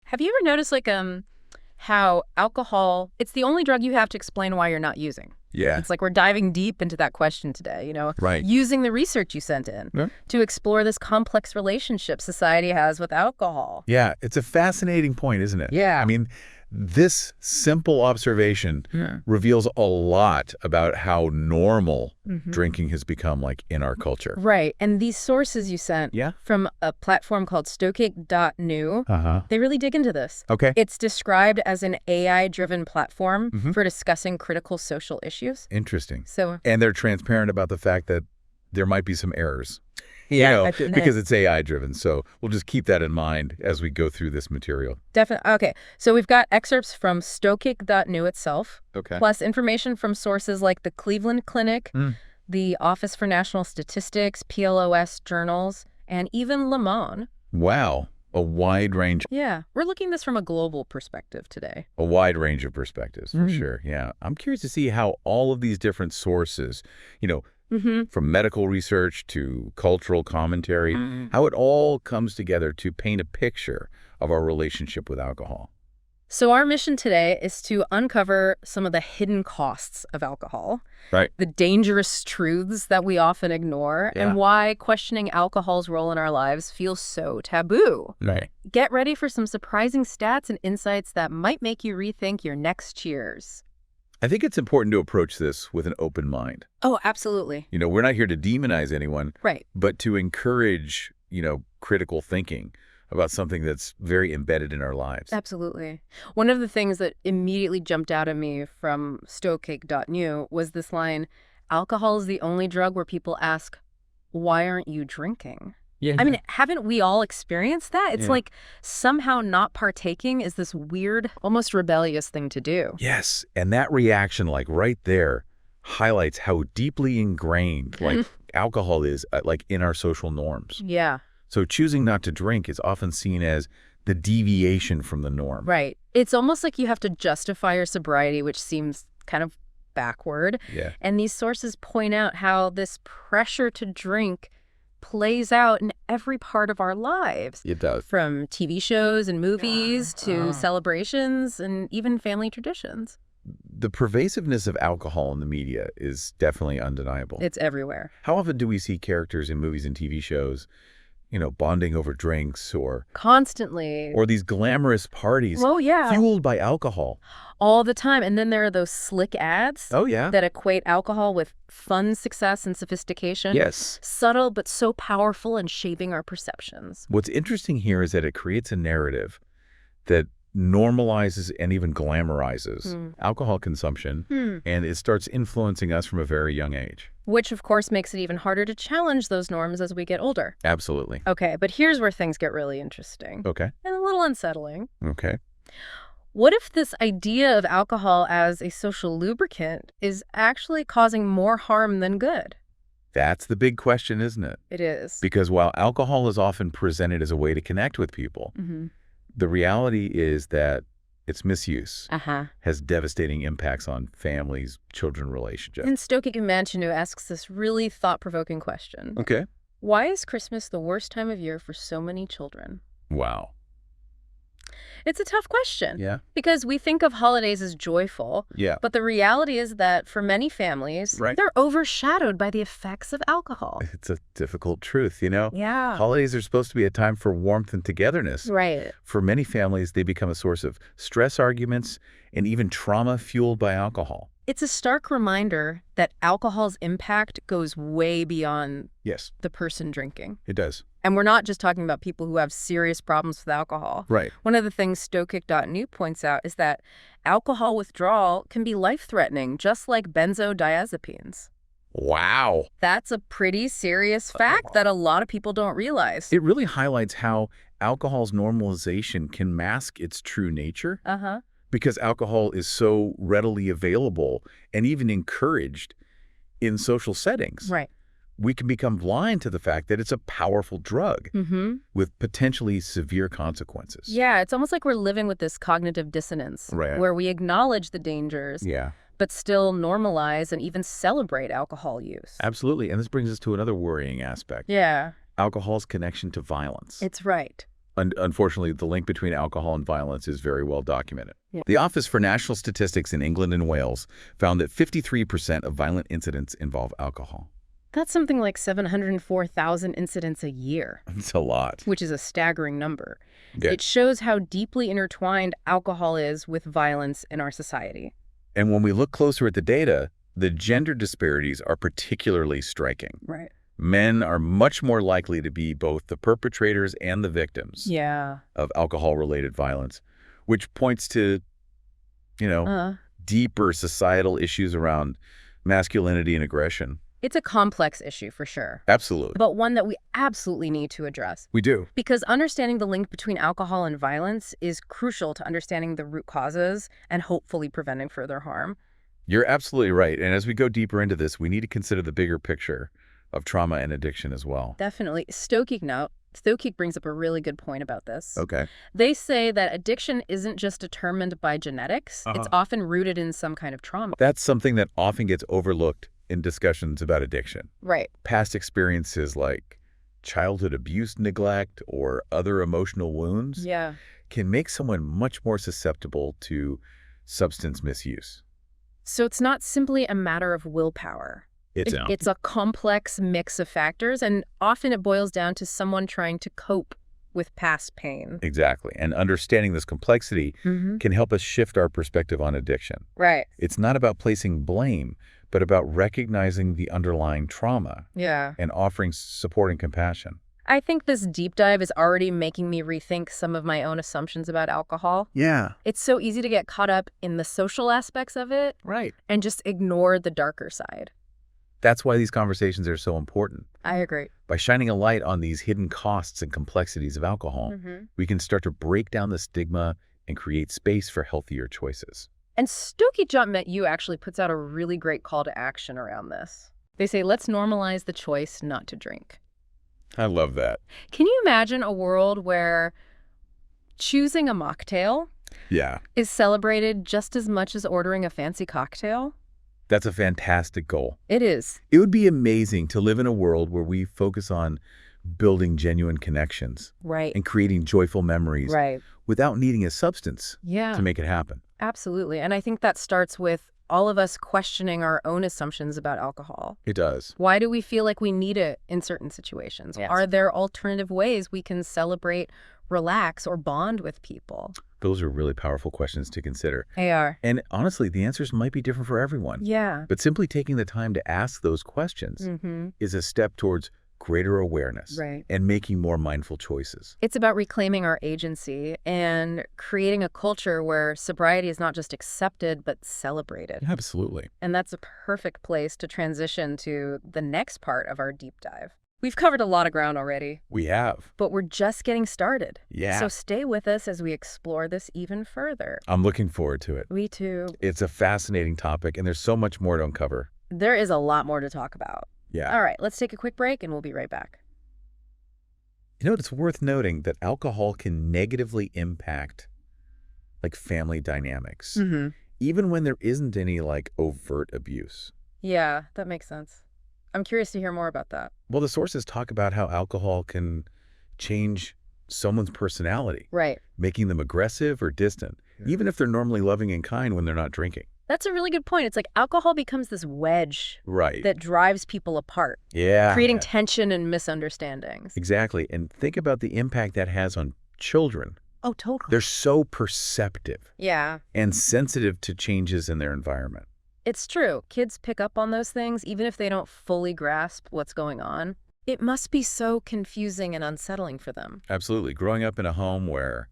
Have you ever noticed how alcohol, it's the only drug you have to explain why you're not using? Yeah. It's like we're diving deep into that question today, Right. using the research you sent in to explore this complex relationship society has with alcohol. Yeah, it's a fascinating point, isn't it? Yeah. I mean, this simple observation reveals a lot about how normal drinking has become in our culture. Right. And these sources you sent from a platform called stoic.new, they really dig into this. Okay. It's described as an AI-driven platform for discussing critical social issues. Interesting. So, and they're transparent about the fact that there might be some errors. Yeah, because it's AI driven. So we'll just keep that in mind as we go through this material. Definitely. Okay. So we've got excerpts from stoic.new itself, plus information from sources like the Cleveland Clinic, the Office for National Statistics, PLOS journals, and even Le Monde. Wow. A wide range. Yeah. We're looking at this from a global perspective today. A wide range of perspectives, for sure. Yeah. I'm curious to see how all of these different sources, from medical research to cultural commentary, how it all comes together to paint a picture of our relationship with alcohol. So our mission today is to uncover some of the hidden costs of alcohol, the dangerous truths that we often ignore, and why questioning alcohol's role in our lives feels so taboo. Right. Get ready for some surprising stats and insights that might make you rethink your next cheers. I think it's important to approach this with an open mind. Oh, absolutely. We're not here to demonize anyone, right, but to encourage, critical thinking about something that's very embedded in our lives. Absolutely. One of the things that immediately jumped out at me from stoic.new was this line, alcohol is the only drug where people ask, why aren't you drinking? Yeah. I mean, haven't we all experienced that? It's like somehow not partaking is this weird, almost rebellious thing to do. Yes. And that reaction, right there, highlights how deeply ingrained, alcohol is, in our social norms. Yeah. So choosing not to drink is often seen as the deviation from the norm. Right. It's almost like you have to justify your sobriety, which seems kind of backward. Yeah. And these sources point out how this pressure to drink plays out in every part of our lives. It does. From TV shows and movies to celebrations and even family traditions. The pervasiveness of alcohol in the media is definitely undeniable. It's everywhere. How often do we see characters in movies and TV shows, bonding over drinks or... Constantly. Or these glamorous parties fueled by alcohol. All the time. And then there are those slick ads that equate alcohol with fun, success, and sophistication. Yes. Subtle, but so powerful and shaping our perceptions. What's interesting here is that it creates a narrative that normalizes and even glamorizes alcohol consumption, and it starts influencing us from a very young age. Which, of course, makes it even harder to challenge those norms as we get older. Absolutely. Okay, but here's where things get really interesting. Okay. And a little unsettling. Okay. What if this idea of alcohol as a social lubricant is actually causing more harm than good? That's the big question, isn't it? It is. Because while alcohol is often presented as a way to connect with people, the reality is that its misuse has devastating impacts on families, children, relationships. And stoic.new asks this really thought-provoking question. Okay. Why is Christmas the worst time of year for so many children? Wow. It's a tough question. Yeah. Because we think of holidays as joyful. Yeah. But the reality is that for many families, they're overshadowed by the effects of alcohol. It's a difficult truth, Yeah. Holidays are supposed to be a time for warmth and togetherness. Right. For many families, they become a source of stress arguments and even trauma fueled by alcohol. It's a stark reminder that alcohol's impact goes way beyond the person drinking. It does. And we're not just talking about people who have serious problems with alcohol. Right. One of the things stoic.new points out is that alcohol withdrawal can be life-threatening, just like benzodiazepines. Wow. That's a pretty serious fact that a lot of people don't realize. It really highlights how alcohol's normalization can mask its true nature. Because alcohol is so readily available and even encouraged in social settings. Right. We can become blind to the fact that it's a powerful drug with potentially severe consequences. Yeah, it's almost like we're living with this cognitive dissonance where we acknowledge the dangers, but still normalize and even celebrate alcohol use. Absolutely. And this brings us to another worrying aspect. Yeah. Alcohol's connection to violence. It's right. Unfortunately, the link between alcohol and violence is very well documented. Yeah. The Office for National Statistics in England and Wales found that 53% of violent incidents involve alcohol. That's something like 704,000 incidents a year. It's a lot. Which is a staggering number. Yeah. It shows how deeply intertwined alcohol is with violence in our society. And when we look closer at the data, the gender disparities are particularly striking. Right. Men are much more likely to be both the perpetrators and the victims of alcohol-related violence, which points to, deeper societal issues around masculinity and aggression. It's a complex issue for sure. Absolutely. But one that we absolutely need to address. We do. Because understanding the link between alcohol and violence is crucial to understanding the root causes and hopefully preventing further harm. You're absolutely right. And as we go deeper into this, we need to consider the bigger picture of trauma and addiction as well. Definitely. Stokeek brings up a really good point about this. Okay. They say that addiction isn't just determined by genetics. It's often rooted in some kind of trauma. That's something that often gets overlooked in discussions about addiction. Right. Past experiences like childhood abuse, neglect, or other emotional wounds can make someone much more susceptible to substance misuse. So it's not simply a matter of willpower. It's a complex mix of factors, and often it boils down to someone trying to cope with past pain. Exactly. And understanding this complexity can help us shift our perspective on addiction. Right. It's not about placing blame, but about recognizing the underlying trauma and offering support and compassion. I think this deep dive is already making me rethink some of my own assumptions about alcohol. Yeah. It's so easy to get caught up in the social aspects of it and just ignore the darker side. That's why these conversations are so important. I agree. By shining a light on these hidden costs and complexities of alcohol, we can start to break down the stigma and create space for healthier choices. And Stokeek Jump Met You actually puts out a really great call to action around this. They say, let's normalize the choice not to drink. I love that. Can you imagine a world where choosing a mocktail is celebrated just as much as ordering a fancy cocktail? That's a fantastic goal. It is. It would be amazing to live in a world where we focus on building genuine connections and creating joyful memories without needing a substance to make it happen. Absolutely. And I think that starts with all of us questioning our own assumptions about alcohol. It does. Why do we feel like we need it in certain situations? Yes. Are there alternative ways we can celebrate, relax, or bond with people? Those are really powerful questions to consider. They are. And honestly, the answers might be different for everyone. Yeah. But simply taking the time to ask those questions is a step towards greater awareness and making more mindful choices. It's about reclaiming our agency and creating a culture where sobriety is not just accepted, but celebrated. Absolutely. And that's a perfect place to transition to the next part of our deep dive. We've covered a lot of ground already. We have. But we're just getting started. Yeah. So stay with us as we explore this even further. I'm looking forward to it. Me too. It's a fascinating topic, and there's so much more to uncover. There is a lot more to talk about. Yeah. All right, let's take a quick break, and we'll be right back. It's worth noting that alcohol can negatively impact, family dynamics, even when there isn't any, overt abuse. Yeah, that makes sense. I'm curious to hear more about that. Well, the sources talk about how alcohol can change someone's personality, making them aggressive or distant, even if they're normally loving and kind when they're not drinking. That's a really good point. It's like alcohol becomes this wedge that drives people apart, creating tension and misunderstandings. Exactly. And think about the impact that has on children. Oh, totally. They're so perceptive and sensitive to changes in their environment. It's true. Kids pick up on those things even if they don't fully grasp what's going on. It must be so confusing and unsettling for them. Absolutely. Growing up in a home where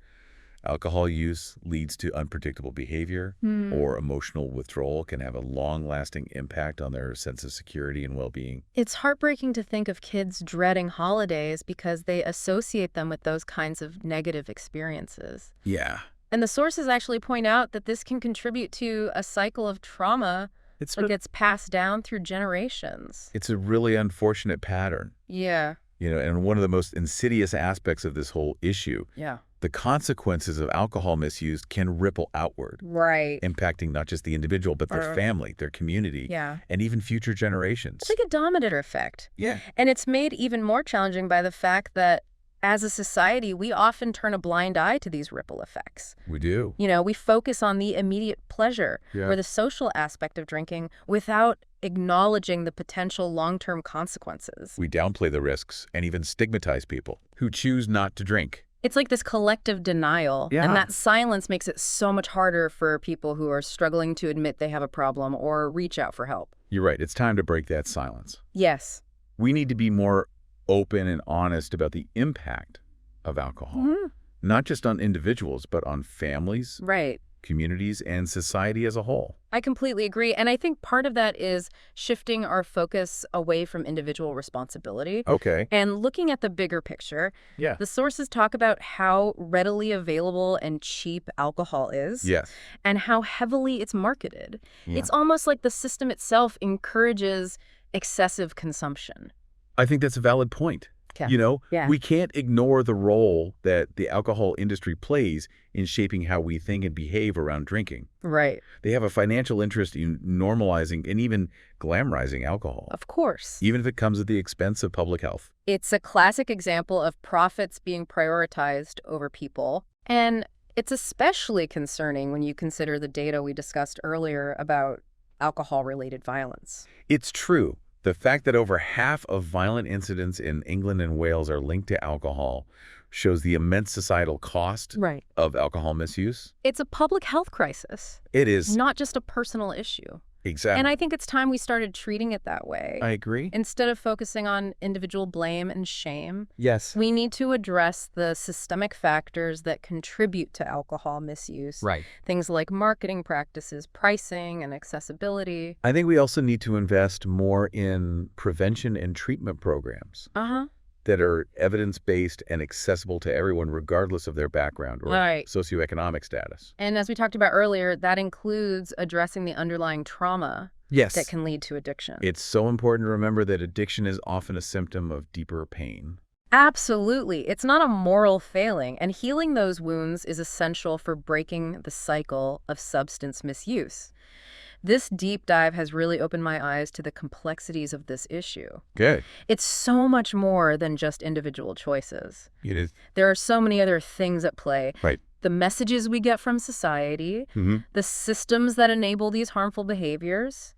alcohol use leads to unpredictable behavior or emotional withdrawal can have a long-lasting impact on their sense of security and well-being. It's heartbreaking to think of kids dreading holidays because they associate them with those kinds of negative experiences. Yeah. And the sources actually point out that this can contribute to a cycle of trauma that gets passed down through generations. It's a really unfortunate pattern. Yeah. And one of the most insidious aspects of this whole issue, the consequences of alcohol misuse can ripple outward. Impacting not just the individual, but their family, their community, and even future generations. It's like a domino effect. Yeah. And it's made even more challenging by the fact that as a society, we often turn a blind eye to these ripple effects. We do. We focus on the immediate pleasure or the social aspect of drinking without acknowledging the potential long-term consequences. We downplay the risks and even stigmatize people who choose not to drink. It's like this collective denial, and that silence makes it so much harder for people who are struggling to admit they have a problem or reach out for help. You're right. It's time to break that silence. Yes. We need to be more open and honest about the impact of alcohol, not just on individuals, but on families, communities, and society as a whole. I completely agree. And I think part of that is shifting our focus away from individual responsibility. Okay. And looking at the bigger picture. Yeah. The sources talk about how readily available and cheap alcohol is. Yes. And how heavily it's marketed. Yeah. It's almost like the system itself encourages excessive consumption. I think that's a valid point. Yeah. We can't ignore the role that the alcohol industry plays in shaping how we think and behave around drinking. Right. They have a financial interest in normalizing and even glamorizing alcohol. Of course. Even if it comes at the expense of public health. It's a classic example of profits being prioritized over people. And it's especially concerning when you consider the data we discussed earlier about alcohol-related violence. It's true. The fact that over half of violent incidents in England and Wales are linked to alcohol shows the immense societal cost of alcohol misuse. It's a public health crisis. It is. Not just a personal issue. Exactly. And I think it's time we started treating it that way. I agree. Instead of focusing on individual blame and shame. Yes. We need to address the systemic factors that contribute to alcohol misuse. Right. Things like marketing practices, pricing, and accessibility. I think we also need to invest more in prevention and treatment programs that are evidence-based and accessible to everyone regardless of their background or socioeconomic status. And as we talked about earlier, that includes addressing the underlying trauma that can lead to addiction. It's so important to remember that addiction is often a symptom of deeper pain. Absolutely. It's not a moral failing, and healing those wounds is essential for breaking the cycle of substance misuse. This deep dive has really opened my eyes to the complexities of this issue. Good. It's so much more than just individual choices. It is. There are so many other things at play. Right. The messages we get from society, the systems that enable these harmful behaviors,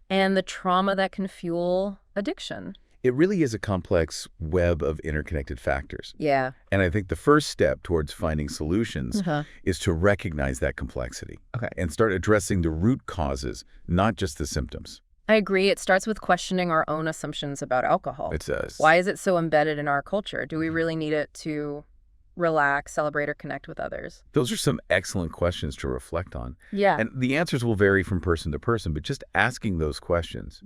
and the trauma that can fuel addiction. It really is a complex web of interconnected factors. Yeah. And I think the first step towards finding solutions is to recognize that complexity and start addressing the root causes, not just the symptoms. I agree. It starts with questioning our own assumptions about alcohol. It does. Why is it so embedded in our culture? Do we really need it to relax, celebrate, or connect with others? Those are some excellent questions to reflect on. Yeah. And the answers will vary from person to person, but just asking those questions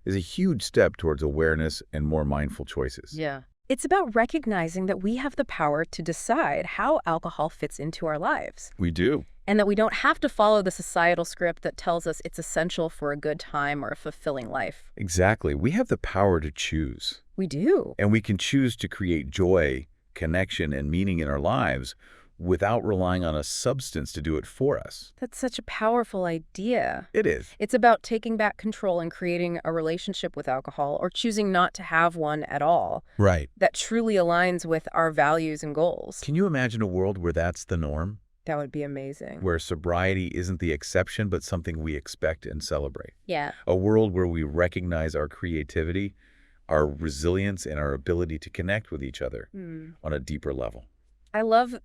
is a huge step towards awareness and more mindful choices. Yeah. It's about recognizing that we have the power to decide how alcohol fits into our lives. We do. And that we don't have to follow the societal script that tells us it's essential for a good time or a fulfilling life. Exactly. We have the power to choose. We do. And we can choose to create joy, connection, and meaning in our lives without relying on a substance to do it for us. That's such a powerful idea. It is. It's about taking back control and creating a relationship with alcohol or choosing not to have one at all. Right. That truly aligns with our values and goals. Can you imagine a world where that's the norm? That would be amazing. Where sobriety isn't the exception, but something we expect and celebrate. Yeah. A world where we recognize our creativity, our resilience, and our ability to connect with each other on a deeper level. I love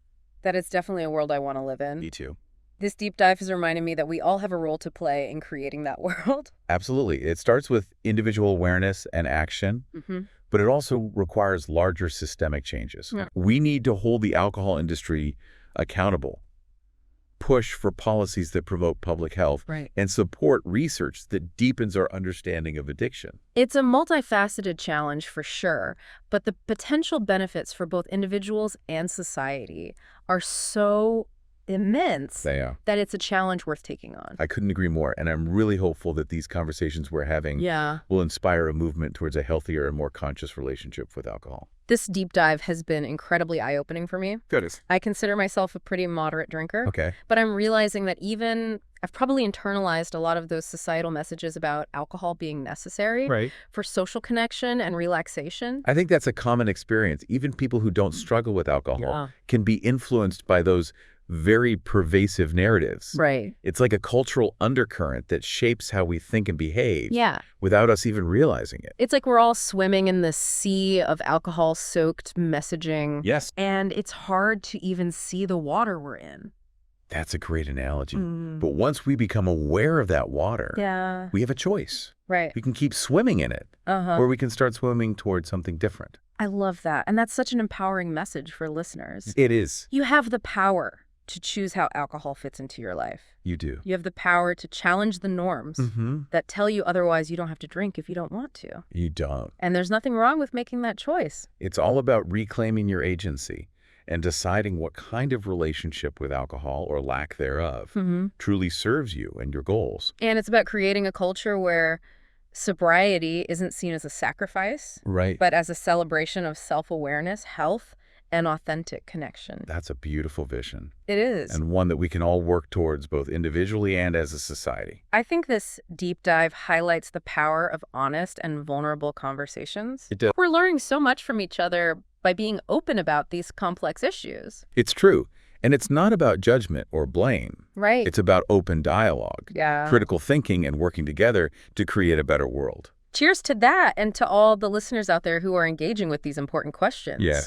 that it's definitely a world I want to live in. Me too. This deep dive has reminded me that we all have a role to play in creating that world. Absolutely. It starts with individual awareness and action, but it also requires larger systemic changes. Yeah. We need to hold the alcohol industry accountable, push for policies that promote public health, and support research that deepens our understanding of addiction. It's a multifaceted challenge for sure, but the potential benefits for both individuals and society are so immense that it's a challenge worth taking on. I couldn't agree more, and I'm really hopeful that these conversations we're having will inspire a movement towards a healthier and more conscious relationship with alcohol. This deep dive has been incredibly eye-opening for me. Good. I consider myself a pretty moderate drinker. Okay. But I'm realizing that I've probably internalized a lot of those societal messages about alcohol being necessary for social connection and relaxation. I think that's a common experience. Even people who don't struggle with alcohol can be influenced by those very pervasive narratives. Right. It's like a cultural undercurrent that shapes how we think and behave without us even realizing it. It's like we're all swimming in the sea of alcohol-soaked messaging. Yes. And it's hard to even see the water we're in. That's a great analogy. But once we become aware of that water, we have a choice. Right. We can keep swimming in it, or we can start swimming towards something different. I love that. And that's such an empowering message for listeners. It is. You have the power to choose how alcohol fits into your life. You do. You have the power to challenge the norms that tell you otherwise you don't have to drink if you don't want to. You don't. And there's nothing wrong with making that choice. It's all about reclaiming your agency and deciding what kind of relationship with alcohol or lack thereof truly serves you and your goals. And it's about creating a culture where sobriety isn't seen as a sacrifice, but as a celebration of self-awareness, health, and authentic connection. That's a beautiful vision. It is. And one that we can all work towards both individually and as a society. I think this deep dive highlights the power of honest and vulnerable conversations. It does. We're learning so much from each other by being open about these complex issues. It's true. And it's not about judgment or blame. Right. It's about open dialogue, critical thinking, and working together to create a better world. Cheers to that, and to all the listeners out there who are engaging with these important questions. Yeah.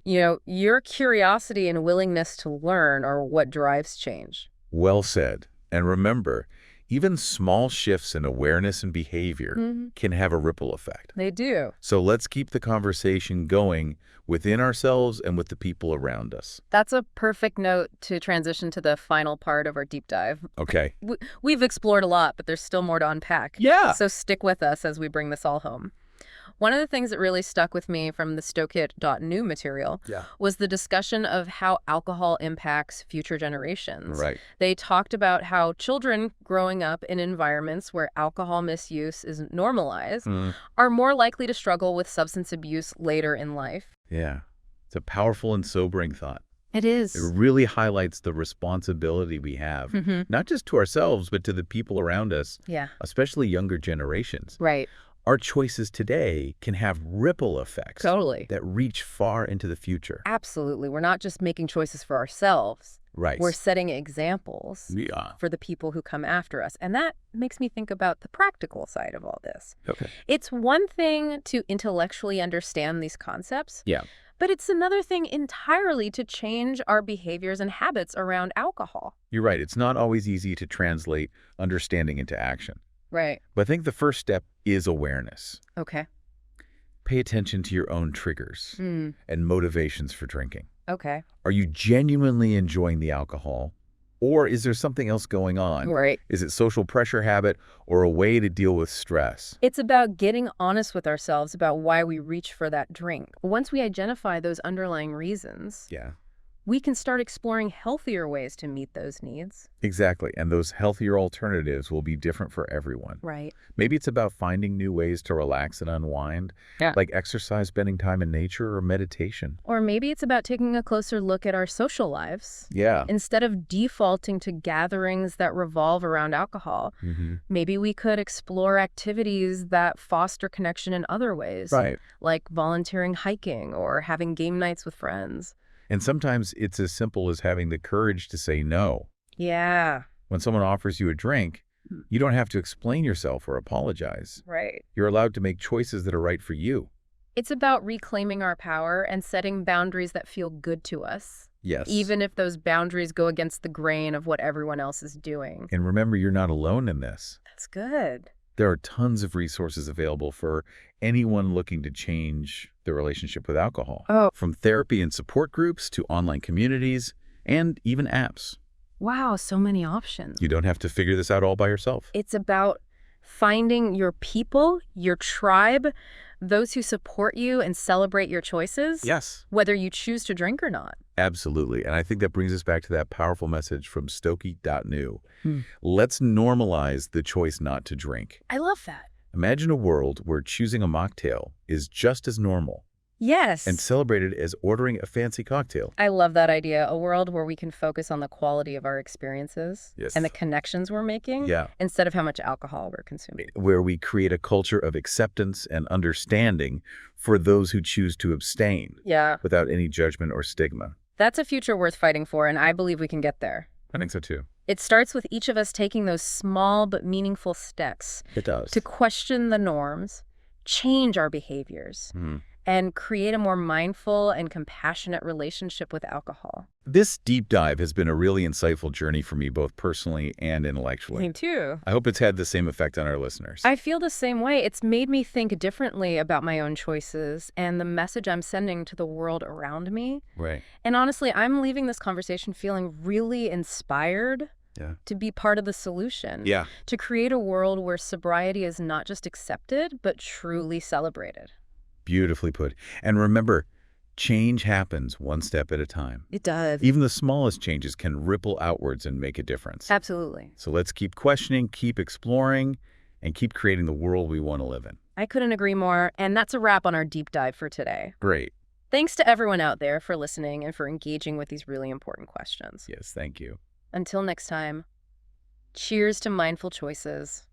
You know, your curiosity and willingness to learn are what drives change. Well said. And remember, even small shifts in awareness and behavior can have a ripple effect. They do. So let's keep the conversation going within ourselves and with the people around us. That's a perfect note to transition to the final part of our deep dive. Okay. We've explored a lot, but there's still more to unpack. Yeah. So stick with us as we bring this all home. One of the things that really stuck with me from the StokeIt.new material was the discussion of how alcohol impacts future generations. Right. They talked about how children growing up in environments where alcohol misuse is normalized are more likely to struggle with substance abuse later in life. Yeah. It's a powerful and sobering thought. It is. It really highlights the responsibility we have, not just to ourselves, but to the people around us, especially younger generations. Right. Our choices today can have ripple effects that reach far into the future. Absolutely. We're not just making choices for ourselves. Right. We're setting examples for the people who come after us. And that makes me think about the practical side of all this. Okay. It's one thing to intellectually understand these concepts. But it's another thing entirely to change our behaviors and habits around alcohol. You're right. It's not always easy to translate understanding into action. Right. But I think the first step is awareness. Okay. Pay attention to your own triggers and motivations for drinking. Okay. Are you genuinely enjoying the alcohol, or is there something else going on? Right. Is it social pressure habit or a way to deal with stress? It's about getting honest with ourselves about why we reach for that drink. Once we identify those underlying reasons, we can start exploring healthier ways to meet those needs. Exactly. And those healthier alternatives will be different for everyone. Right. Maybe it's about finding new ways to relax and unwind, like exercise, spending time in nature, or meditation. Or maybe it's about taking a closer look at our social lives. Yeah. Instead of defaulting to gatherings that revolve around alcohol, maybe we could explore activities that foster connection in other ways. Right. Like volunteering hiking or having game nights with friends. And sometimes it's as simple as having the courage to say no. Yeah. When someone offers you a drink, you don't have to explain yourself or apologize. Right. You're allowed to make choices that are right for you. It's about reclaiming our power and setting boundaries that feel good to us. Yes. Even if those boundaries go against the grain of what everyone else is doing. And remember, you're not alone in this. That's good. There are tons of resources available for anyone looking to change their relationship with alcohol. From therapy and support groups to online communities and even apps. Wow, so many options. You don't have to figure this out all by yourself. It's about finding your people, your tribe, those who support you and celebrate your choices. Yes. Whether you choose to drink or not. Absolutely. And I think that brings us back to that powerful message from StokeIt.new. Let's normalize the choice not to drink. I love that. Imagine a world where choosing a mocktail is just as normal and Yes. celebrate it as ordering a fancy cocktail. I love that idea. A world where we can focus on the quality of our experiences and the Yes. connections we're making Yeah. instead of how much alcohol we're consuming. Where we create a culture of acceptance and understanding for those who choose to abstain Yeah. without any judgment or stigma. That's a future worth fighting for, and I believe we can get there. I think so too. It starts with each of us taking those small but meaningful steps It does. to question the norms, change our behaviors, and create a more mindful and compassionate relationship with alcohol. This deep dive has been a really insightful journey for me, both personally and intellectually. Me too. I hope it's had the same effect on our listeners. I feel the same way. It's made me think differently about my own choices and the message I'm sending to the world around me. Right. And honestly, I'm leaving this conversation feeling really inspired to be part of the solution. Yeah. To create a world where sobriety is not just accepted, but truly celebrated. Beautifully put. And remember, change happens one step at a time. It does. Even the smallest changes can ripple outwards and make a difference. Absolutely. So let's keep questioning, keep exploring, and keep creating the world we want to live in. I couldn't agree more. And that's a wrap on our deep dive for today. Great. Thanks to everyone out there for listening and for engaging with these really important questions. Yes, thank you. Until next time, cheers to mindful choices.